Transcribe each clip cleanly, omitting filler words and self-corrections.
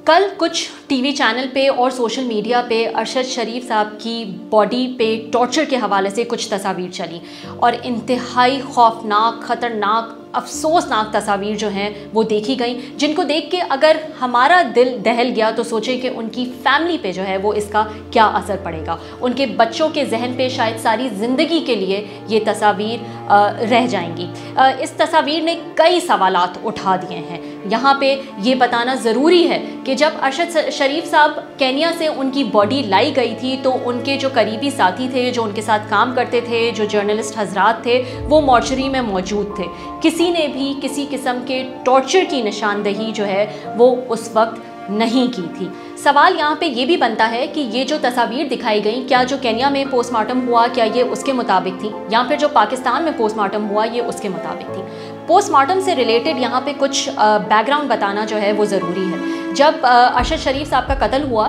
कल कुछ TV channel पे और सोशल मीडिया पे अरशद शरीफ साहब की बॉडी पे टॉर्चर के हवाले से कुछ तस्वीर चली और इंतहाई खौफनाक, ख़तरनाक, अफसोसनाक तस्वीर जो हैं वो देखी गई, जिनको देख के अगर हमारा दिल दहल गया तो सोचें कि उनकी फैमिली पे जो है वो इसका क्या असर पड़ेगा। उनके बच्चों के जहन पे शायद सारी ज़िंदगी के लिए ये तस्वीर रह जाएंगी। इस तस्वीर ने कई सवालात उठा दिए हैं। यहाँ पे ये बताना ज़रूरी है कि जब अरशद शरीफ साहब केन्या से उनकी बॉडी लाई गई थी तो उनके जो करीबी साथी थे, जो उनके साथ काम करते थे, जो जर्नलिस्ट हजरात थे, वो मॉर्चरी में मौजूद थे। किसी ने भी किसी किस्म के टॉर्चर की निशानदेही जो है वो उस वक्त नहीं की थी। सवाल यहाँ पे ये भी बनता है कि ये जो तस्वीर दिखाई गई, क्या जो केन्या में पोस्टमार्टम हुआ क्या ये उसके मुताबिक थी, या फिर जो पाकिस्तान में पोस्टमार्टम हुआ ये उसके मुताबिक थी। पोस्टमार्टम से रिलेटेड यहाँ पे कुछ बैकग्राउंड बताना जो है वो ज़रूरी है। जब अरशद शरीफ साहब का कत्ल हुआ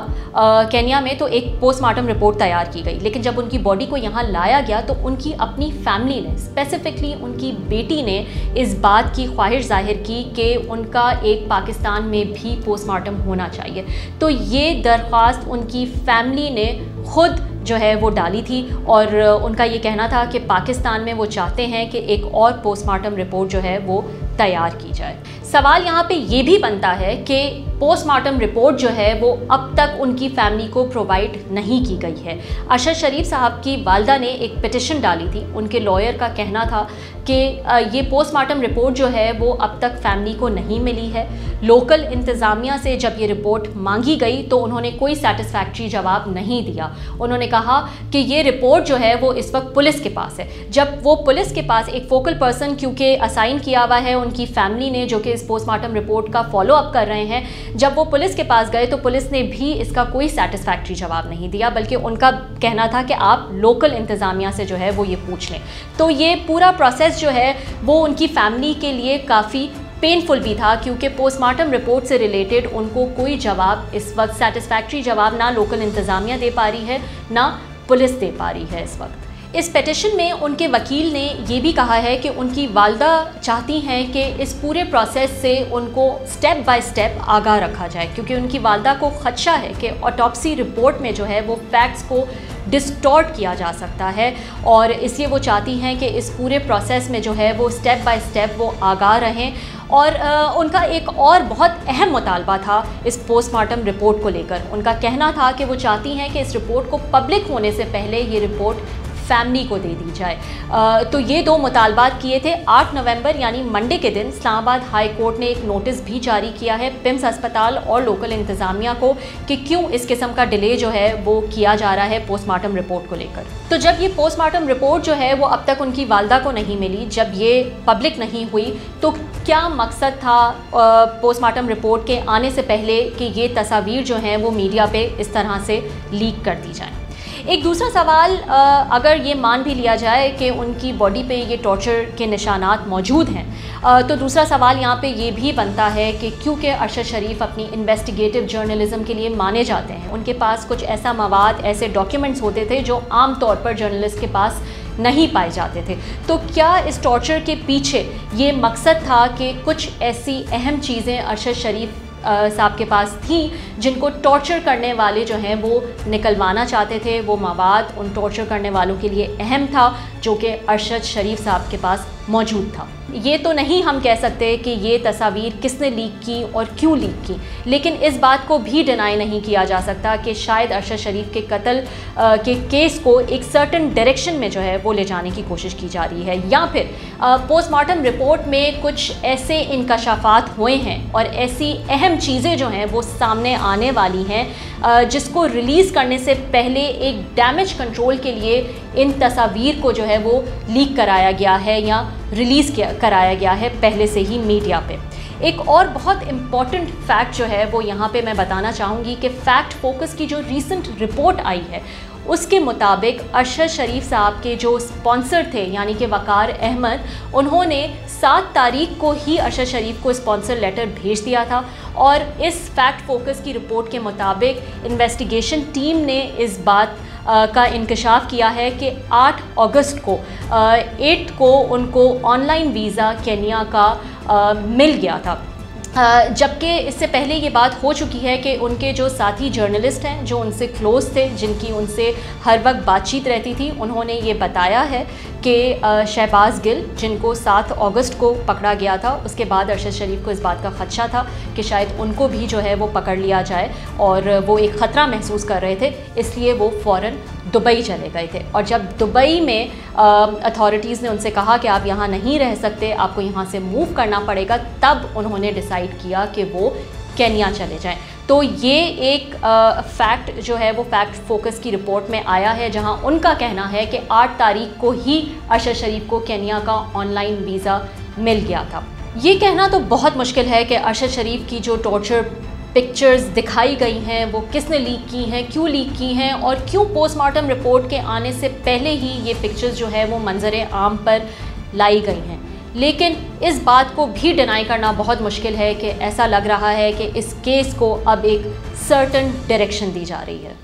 केन्या में तो एक पोस्टमार्टम रिपोर्ट तैयार की गई, लेकिन जब उनकी बॉडी को यहाँ लाया गया तो उनकी अपनी फैमिली ने, स्पेसिफिकली उनकी बेटी ने इस बात की ख्वाहिश जाहिर की कि उनका एक पाकिस्तान में भी पोस्टमार्टम होना चाहिए। तो ये दरख्वास्त उनकी फैमिली ने खुद जो है वो डाली थी और उनका ये कहना था कि पाकिस्तान में वो चाहते हैं कि एक और पोस्टमार्टम रिपोर्ट जो है वो तैयार की जाए। सवाल यहाँ पे ये भी बनता है कि पोस्टमार्टम रिपोर्ट जो है वो अब तक उनकी फैमिली को प्रोवाइड नहीं की गई है। अरशद शरीफ साहब की वालदा ने एक पिटिशन डाली थी। उनके लॉयर का कहना था कि ये पोस्टमार्टम रिपोर्ट जो है वो अब तक फैमिली को नहीं मिली है। लोकल इंतज़ामिया से जब ये रिपोर्ट मांगी गई तो उन्होंने कोई सेटिस्फैक्ट्री जवाब नहीं दिया। उन्होंने कहा कि ये रिपोर्ट जो है वो इस वक्त पुलिस के पास है। जब वो पुलिस के पास एक फोकल पर्सन क्योंकि असाइन किया हुआ है उनकी फैमिली ने, जो कि इस पोस्टमार्टम रिपोर्ट का फॉलो अप कर रहे हैं, जब वो पुलिस के पास गए तो पुलिस ने भी इसका कोई सेटिस्फैक्ट्री जवाब नहीं दिया, बल्कि उनका कहना था कि आप लोकल इंतज़ामिया से जो है वो ये पूछ लें। तो ये पूरा प्रोसेस जो है वो उनकी फैमिली के लिए काफ़ी पेनफुल भी था, क्योंकि पोस्टमार्टम रिपोर्ट से रिलेटेड उनको कोई जवाब इस वक्त, सेटिस्फैक्ट्री जवाब ना लोकल इंतज़ामिया दे पा रही है ना पुलिस दे पा रही है इस वक्त। इस पिटिशन में उनके वकील ने ये भी कहा है कि उनकी वालदा चाहती हैं कि इस पूरे प्रोसेस से उनको स्टेप बाय स्टेप आगाह रखा जाए, क्योंकि उनकी वालदा को ख़दशा है कि ऑटोप्सी रिपोर्ट में जो है वो फैक्ट्स को डिस्टॉर्ट किया जा सकता है, और इसलिए वो चाहती हैं कि इस पूरे प्रोसेस में जो है वो स्टेप बाय स्टेप वो आगाह रहें। और उनका एक और बहुत अहम मुतालबा था इस पोस्टमार्टम रिपोर्ट को लेकर। उनका कहना था कि वो चाहती हैं कि इस रिपोर्ट को पब्लिक होने से पहले ये रिपोर्ट फैमिली को दे दी जाए। तो ये दो मुतालबात किए थे। 8 नवंबर यानी मंडे के दिन इस्लामाबाद हाई कोर्ट ने एक नोटिस भी जारी किया है पिम्स अस्पताल और लोकल इंतज़ामिया को कि क्यों इस किस्म का डिले जो है वो किया जा रहा है पोस्टमार्टम रिपोर्ट को लेकर। तो जब ये पोस्टमार्टम रिपोर्ट जो है वो अब तक उनकी वालदा को नहीं मिली, जब ये पब्लिक नहीं हुई, तो क्या मकसद था पोस्टमार्टम रिपोर्ट के आने से पहले कि ये तस्वीर जो हैं वो मीडिया पे इस तरह से लीक कर दी जाए। एक दूसरा सवाल, अगर ये मान भी लिया जाए कि उनकी बॉडी पे ये टॉर्चर के निशानात मौजूद हैं, तो दूसरा सवाल यहाँ पे ये भी बनता है कि क्योंकि अरशद शरीफ अपनी इन्वेस्टिगेटिव जर्नलिज़म के लिए माने जाते हैं, उनके पास कुछ ऐसा मवाद, ऐसे डॉक्यूमेंट्स होते थे जो आम तौर पर जर्नलिस्ट के पास नहीं पाए जाते थे। तो क्या इस टॉर्चर के पीछे ये मकसद था कि कुछ ऐसी अहम चीज़ें अरशद शरीफ साहब के पास थी जिनको टॉर्चर करने वाले जो हैं वो निकलवाना चाहते थे? वो मवाद उन टॉर्चर करने वालों के लिए अहम था जो कि अरशद शरीफ साहब के पास मौजूद था। ये तो नहीं हम कह सकते कि ये तस्वीर किसने लीक की और क्यों लीक की, लेकिन इस बात को भी डिनाई नहीं किया जा सकता कि शायद अरशद शरीफ के कत्ल के केस को एक सर्टन डायरेक्शन में जो है वो ले जाने की कोशिश की जा रही है, या फिर पोस्टमार्टम रिपोर्ट में कुछ ऐसे इंकशाफात हुए हैं और ऐसी अहम चीज़ें जो हैं वो सामने आने वाली हैं जिसको रिलीज़ करने से पहले एक डैमेज कंट्रोल के लिए इन तस्वीर को जो है वो लीक कराया गया है या रिलीज़ कराया गया है पहले से ही मीडिया पे। एक और बहुत इम्पॉर्टेंट फैक्ट जो है वो यहाँ पे मैं बताना चाहूँगी कि फैक्ट फोकस की जो रीसेंट रिपोर्ट आई है उसके मुताबिक अरशद शरीफ साहब के जो स्पॉन्सर थे यानी कि वकार अहमद, उन्होंने 7 तारीख को ही अरशद शरीफ को स्पॉन्सर लेटर भेज दिया था। और इस फैक्ट फोकस की रिपोर्ट के मुताबिक इन्वेस्टिगेशन टीम ने इस बात का इंकशाफ किया है कि 8 अगस्त को 8 को उनको ऑनलाइन वीज़ा केन्या का मिल गया था। जबकि इससे पहले ये बात हो चुकी है कि उनके जो साथी जर्नलिस्ट हैं, जो उनसे क्लोज़ थे, जिनकी उनसे हर वक्त बातचीत रहती थी, उन्होंने ये बताया है कि शहबाज गिल, जिनको 7 अगस्त को पकड़ा गया था, उसके बाद अरशद शरीफ को इस बात का ख़दशा था कि शायद उनको भी जो है वो पकड़ लिया जाए, और वो एक ख़तरा महसूस कर रहे थे, इसलिए वो फ़ौरन दुबई चले गए थे। और जब दुबई में अथॉरिटीज़ ने उनसे कहा कि आप यहाँ नहीं रह सकते, आपको यहाँ से मूव करना पड़ेगा, तब उन्होंने डिसाइड किया कि वो केन्या चले जाएं। तो ये एक फैक्ट जो है वो फैक्ट फोकस की रिपोर्ट में आया है, जहां उनका कहना है कि 8 तारीख को ही अरशद शरीफ को केन्या का ऑनलाइन वीज़ा मिल गया था। ये कहना तो बहुत मुश्किल है कि अरशद शरीफ की जो टॉर्चर पिक्चर्स दिखाई गई हैं वो किसने लीक की हैं, क्यों लीक की हैं, और क्यों पोस्टमार्टम रिपोर्ट के आने से पहले ही ये पिक्चर्स जो है वो मंजर आम पर लाई गई हैं। लेकिन इस बात को भी डिनाई करना बहुत मुश्किल है कि ऐसा लग रहा है कि इस केस को अब एक सर्टन डायरेक्शन दी जा रही है।